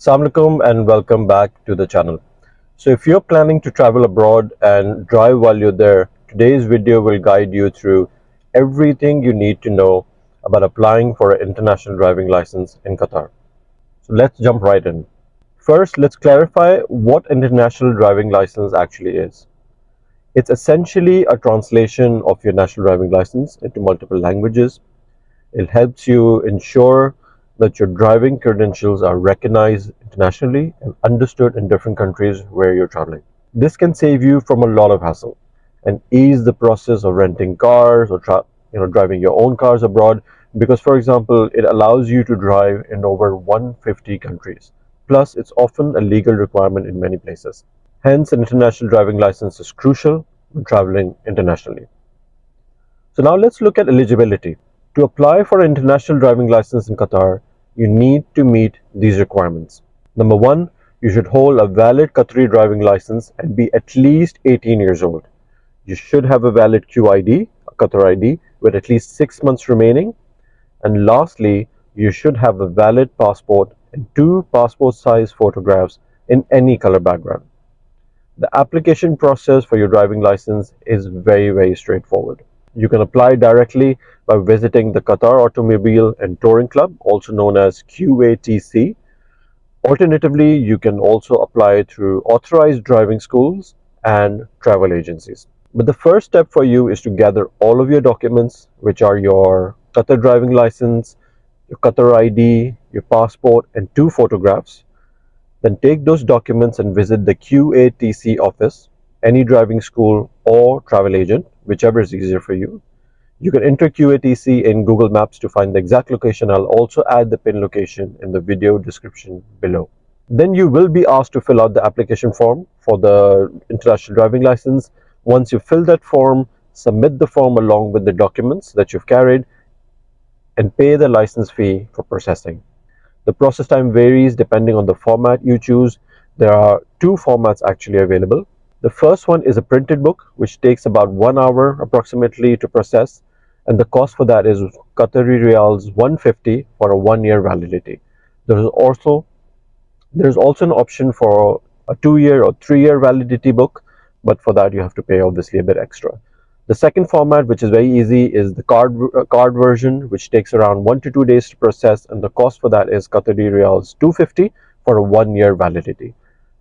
Assalamu alaikum and welcome back to the channel. So if you're planning to travel abroad and drive while you're there, today's video will guide you through everything you need to know about applying for an international driving license in Qatar. So let's jump right in. First, let's clarify what international driving license actually is. It's essentially a translation of your national driving license into multiple languages. It helps you ensure that your driving credentials are recognized internationally and understood in different countries where you're traveling. This can save you from a lot of hassle and ease the process of renting cars or driving your own cars abroad, because for example it allows you to drive in over 150 countries. Plus it's often a legal requirement in many places. Hence an international driving license is crucial when traveling internationally. So now let's look at eligibility. To apply for an international driving license in Qatar, you need to meet these requirements. Number one, you should hold a valid Qatari driving license and be at least 18 years old. You should have a valid QID, a Qatar ID, with at least 6 months remaining. And lastly, you should have a valid passport and 2 passport-size photographs in any color background. The application process for your driving license is very straightforward. You can apply directly by visiting the Qatar Automobile and Touring Club, also known as QATC. Alternatively, you can also apply through authorized driving schools and travel agencies. But the first step for you is to gather all of your documents, which are your Qatar driving license, your Qatar ID, your passport, and 2 photographs. Then take those documents and visit the QATC office, any driving school or travel agent, whichever is easier for you. You can enter QATC in Google Maps to find the exact location. I'll also add the pin location in the video description below. Then you will be asked to fill out the application form for the international driving license. Once you fill that form, submit the form along with the documents that you've carried and pay the license fee for processing. The process time varies depending on the format you choose. There are 2 formats actually available. The first one is a printed book, which takes about 1 hour approximately to process, and the cost for that is Qatari Riyals 150 for a 1-year validity. There's also an option for a 2-year or 3-year validity book, but for that you have to pay obviously a bit extra. The second format, which is very easy, is the card version, which takes around 1 to 2 days to process, and the cost for that is Qatari Riyals 250 for a 1-year validity.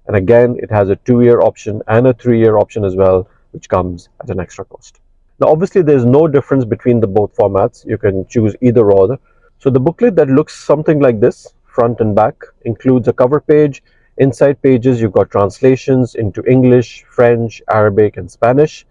And again, it has a 2-year option and a 3-year option as well, which comes at an extra cost. Now, obviously, there's no difference between the both formats. You can choose either or. So the booklet that looks something like this, front and back, includes a cover page. Inside pages, you've got translations into English, French, Arabic, and Spanish.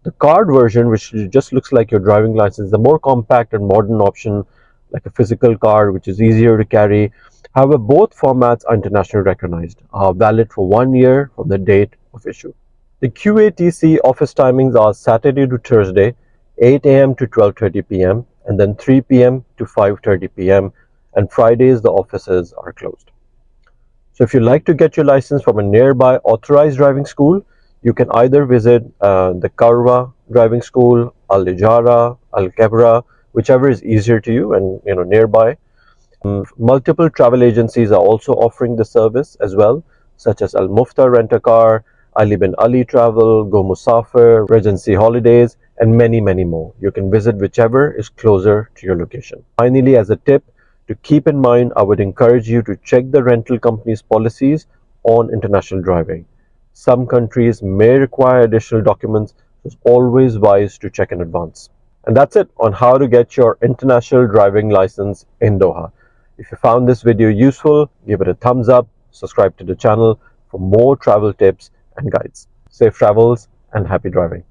The card version, which just looks like your driving license, the more compact and modern option, like a physical card, which is easier to carry. However, both formats are internationally recognized, are valid for 1 year from the date of issue. The QATC office timings are Saturday to Thursday, 8 a.m. to 12:30 p.m. and then 3 p.m. to 5:30 p.m. and Fridays the offices are closed. So if you'd like to get your license from a nearby authorized driving school, you can either visit the Karwa driving school, Al Ijara, Al Kebra, whichever is easier to you and nearby. Multiple travel agencies are also offering the service as well, such as Al Mufta Rent a Car, Ali bin Ali Travel, Go Musafir, Regency Holidays, and many more. You can visit whichever is closer to your location. Finally, as a tip to keep in mind, I would encourage you to check the rental company's policies on international driving. Some countries may require additional documents, so it's always wise to check in advance. And that's it on how to get your international driving license in Doha. If you found this video useful, give it a thumbs up, subscribe to the channel for more travel tips and guides. Safe travels and happy driving.